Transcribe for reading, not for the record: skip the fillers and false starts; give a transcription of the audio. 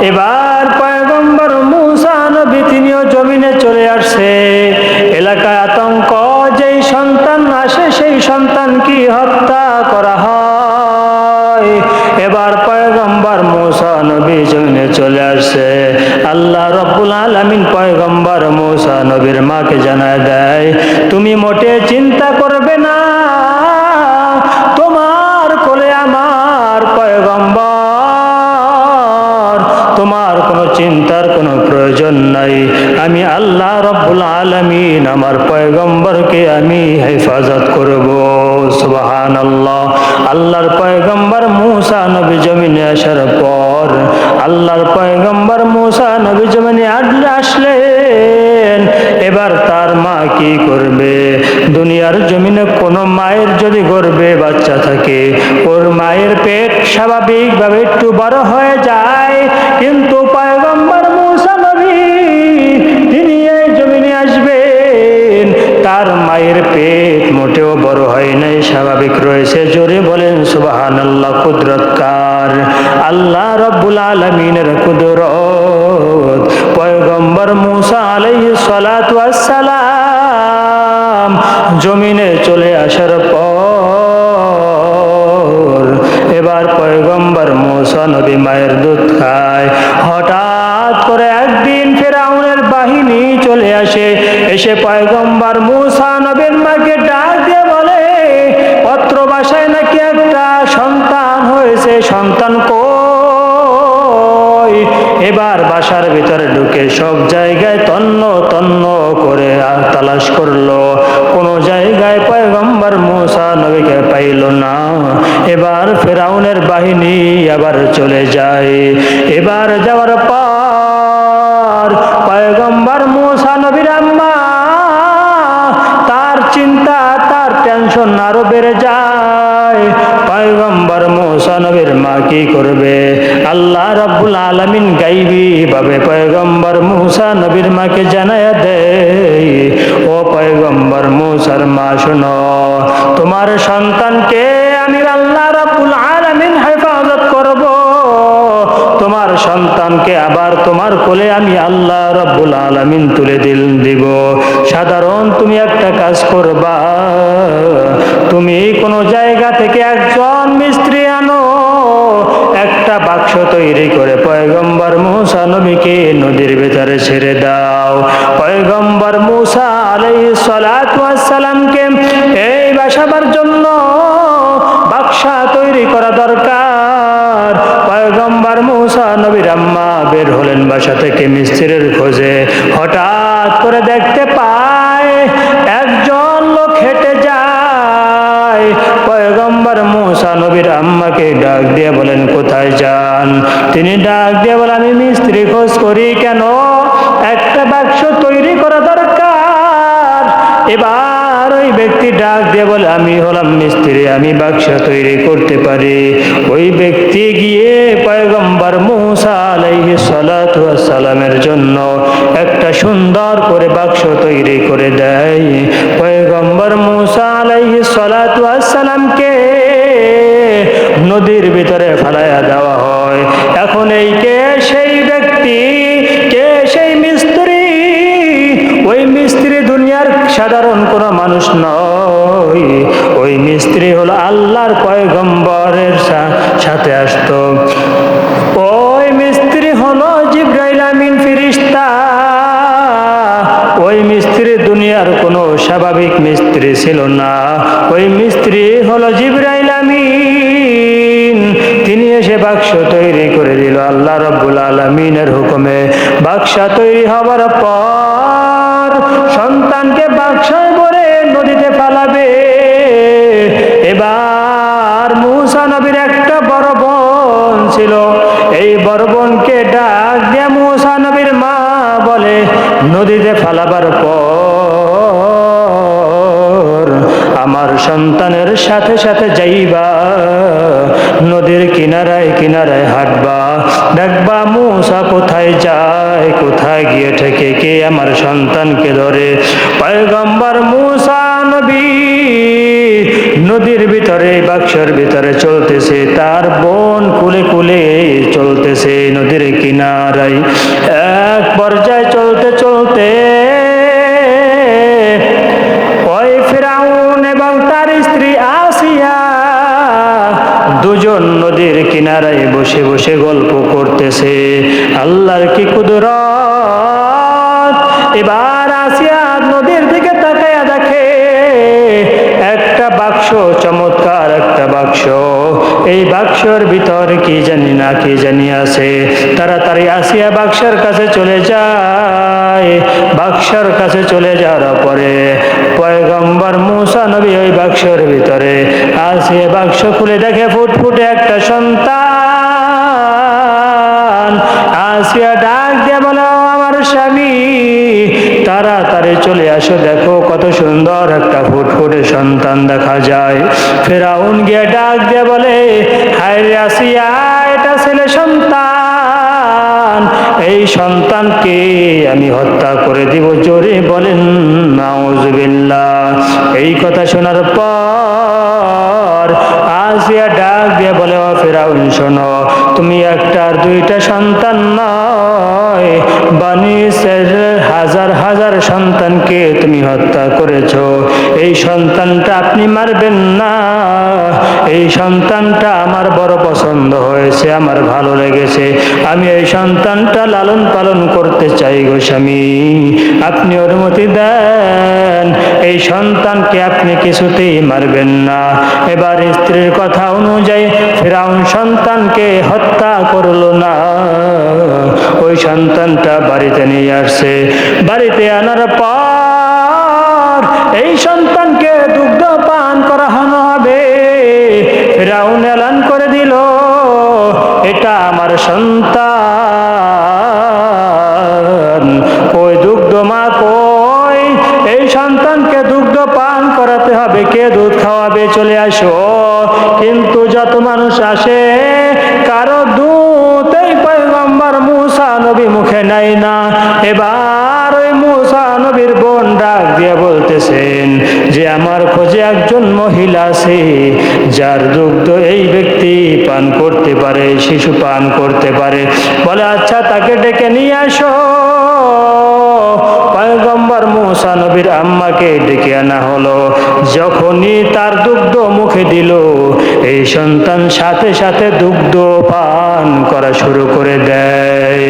এবার পয়গম্বর মূসা নবী তিনিও জমিনে চলে আসছে। এলাকায় আতঙ্ক, যেই সন্তান আসে সেই সন্তান কি হত্যা করা হয়। এবার পয়গম্বর মূসা নবী জমিনে চলে আসছে। আল্লাহ রাব্বুল আলামিন পয়গম্বর মূসা নবীর মাকে জানায় দেয়, তুমি মোটে চিন্তা করবে না, তোমার কোলে আমার পয়গম্বর, তোমার কোনো চিন্তার কোনো প্রয়োজন নাই। আমি আল্লাহ রাব্বুল আলামিন আমার পয়গম্বরকে আমি হেফাজত করব। সুবহানাল্লাহ। আল্লাহর পয়গম্বর মূসা নবী জমিনে আসার পর আল্লাহর পয়গম্বর মূসা নবী জমিনে আসলেন। এবার তার মা কি করবে? দুনিয়ার জমিনে কোনো মায়ের যদি গর্ভে বাচ্চা থাকে, ওর মায়ের পেট স্বাভাবিকভাবে একটু বড় হয়ে যায়, কিন্তু পয়গম্বর মূসা নবী তিনি এই জমিনে আসবেন, তার মায়ের পেট মোটেও বড় হয় নাই, স্বাভাবিক রয়েছে। জোরে বলেন সুবহানাল্লাহ। কুদরত কার? আল্লাহ রাব্বুল আলামিনের কুদরত। পয়গম্বর মূসা আলাইহিস সালাতু ওয়াস সালাম জমিনে চলে আসার পর এবার পয়গম্বর মূসা নবী মায়ের দুধ খায়। হঠাৎ করে একদিন ফিরআউনের বাহিনী চলে আসে। এসে পয়গম্বর মূসা নবীর মাকে ডাক দিয়ে বলে, পত্র বাসায় নাকি একটা সন্তান হয়েছে, সন্তান কই? এবার বাসার ভিতরে ঢুকে সব জায়গায় তন্ন তন্ন করে তালাশ করলো, কোনো জায়গায় পয়গম্বর মূসা নবীকে পাইল না। এবার ফিরআউনের বাহিনী আবার চলে যায়। এবার যাওয়ার পর পয়গম্বর মূসা নবীর আম্মা, তার চিন্তা, তার টেনশন আরো বেড়ে যায়। পয়গম্বর মূসা নবীর মা কি করবে? আল্লাহ রাব্বুল আলামিন গায়বী ভাবে পয়গম্বর মূসা নবীর মাকে জানায়া দেয়, ও পয়গম্বর মূসার মা শোনো, তোমার সন্তানকে আমি আল্লাহ রাব্বুল আলামিন হেফাজত করব। তোমার সন্তানকে আবার তোমার কোলে আমি আল্লাহ রাব্বুল আলামিন তুলে দিব। সাধারণ তুমি একটা কাজ করবা, তুমি কোনো জায়গা থেকে একজন মিস্ত্রি আনো, একটা বাক্স তৈরি করে পয়গম্বর মূসা নবীকে নদীর ভিতরে ছেড়ে দাও। পয়গম্বর মূসা আলাইহিস সালাতু ওয়াস সালামকে এই বাসাবার জন্য বাক্সা তৈরি করা দরকার। পয়গম্বর মূসা নবীর আম্মা বের হলেন বাসা থেকে মিস্ত্রির খোঁজে। হঠাৎ করে দেখতে পায় একজন লোক হেঁটে যায়। পয়গম্বর মূসা নবীর আম্মাকে ডাক দিয়ে বলেন, কোথায় যান? তিনি ডাক দিয়ে বলেন, আমি মিস্ত্রি খোঁজ করি। কেন? একটা বাক্স তৈরি করা দরকার। এবার ওই ব্যক্তি ডাক দিয়ে বলে, আমি হলাম মিস্ত্রি, আমি বাক্স তৈরি করতে পারি। ওই ব্যক্তি গিয়ে পয়গম্বর মূসা আলাইহিস সালাতু ওয়াস সালামের জন্য একটা সুন্দর করে বাক্স তৈরি করে দেয়। পয়গম্বর মূসা আলাইহিস সালাতু ওয়াস সালামকে নদীর ভিতরে ফেলাইয়া দেওয়া হয়। এখন এই কে সেই ব্যক্তি, কে সেই মিস্ত্রি? ওই মিস্ত্রি দুনিয়ার সাধারণ কোনো মানুষ নয়, ওই মিস্ত্রি হলো আল্লাহর পয়গম্বরের সাথে আসতো। ওই মিস্ত্রি হলো জিবরাইল আমিন ফেরেশতা। ওই মিস্ত্রি দুনিয়ার কোনো স্বাভাবিক মিস্ত্রি ছিল না, ওই মিস্ত্রি হলো জিবরাইল আমিন। তিনি এসে বাক্স তৈরি করে দিল আল্লাহ রাব্বুল আলামিনের হুকুমে। বাক্স তৈরি হবার পর সন্তানকে বাক্সায় ভরে নদীতে ফেলাবে। এবার মূসা নবীর একটা বড় বোন ছিল, এই বড় বোনকে ডাক দিয়ে মূসা নবীর মা বলে, নদীতে ফেলাবার পর আমার সন্তানের সাথে সাথে যাইবা, নদীর কিনারায় কিনারায় হাঁটবা, দেখবা মূসা কোথায় যায়, কোথায় গিয়ে ঠেকে কে আমার সন্তানকে ধরে। পয়গম্বর মূসা নবী নদীর ভিতরে বাক্সের ভিতরে চলতেছে, তার বোন কুলে কুলে চলতেছে নদীর কিনারে। কিনারায়। এক পর্যায়ে চলতে চলতে ওই ফিরাউন এবং তার স্ত্রী আসিয়া দুজন নদীর কিনারায় বসে বসে গল্প করতেছে। আল্লাহর কি কুদরত! এবার আসিয়া নদীর দিকে তাকায়া দেখে একটা বাক্স, চমৎকার একটা বাক্স। এই বাক্সর ভিতর কি জানি না কি জানি আছে। তাড়াতাড়ি আসিয়া বাক্সের কাছে চলে যায়। বাক্সের কাছে চলে যাওয়ার পরে পয়গম্বর মূসা নবী ওই বাক্সের ভিতরে আসিয়া বাক্স খুলে দেখে ফুটফুটে একটা সন্তান। আসিয়া ডাক দিয়ে বলে, ও আমার স্বামী, তাড়াতাড়ি চলে আসো, দেখো কত সুন্দর একটা ফুটফুটে সন্তান দেখা যায়। ফিরাউন গিয়ে ডাক দিয়ে বলে, হায় রে আসিয়া, এটা ছেলে সন্তান, এই সন্তানকে আমি হত্যা করে দিব। জোরে বলেন নাউজুবিল্লাহ। এই কথা শোনার পর আসিয়া ডাক দিয়ে বলে, ও ফিরাউন শোনো, তুমি একটা আর দুইটা সন্তান নয়, বনী ইসরাইলের হাজার হাজার সন্তানকে তুমি হত্যা করেছ। এই সন্তানটা আপনি মারবেন না। এই সন্তানটা আমার বড় পছন্দ হয়েছে, আমার ভালো লেগেছে। আমি এই সন্তানটা লালন পালন করতে চাই গো স্বামী, আপনি অনুমতি দেন। এই সন্তানকে আপনি কিছুতেই মারবেন না। এবার স্ত্রীর কথা অনুযায়ী ফিরাউন সন্তানকে হত্যা করলো না। ওই সন্তানটা বাড়িতে নিয়ে আসছে। বাড়িতে আনার পর এই সন্তানকে দুগ্ধ পান করানো হবে। ফিরাউন এলান করে দিল, এটা আমার সন্তান, কই দুগ্ধ মা কই? এই সন্তানকে দুগ্ধ পান করাতে হবে। কে দুধ খাওয়াবে? চলে আসো। কিন্তু যত মানুষ আসে কারো দুধ এই পয়গম্বর মূসা নবী মুখে নেয় না। এবার ওই মূসা নবীর বোন ডাক দিয়ে বলতেছেন যে আমার খোঁজে একজন মহিলা আছে যার দুগ্ধ এই ব্যক্তি পান করতে পারে, শিশু পান করতে পারে। বলে আচ্ছা, তাকে ডেকে নিয়ে আসো। পয়গম্বর মূসা নবীর আম্মাকে ডেকে আনা হলো। যখনই তার দুগ্ধ মুখে দিল, এই সন্তান সাথে সাথে দুগ্ধ পান করা শুরু করে দেয়।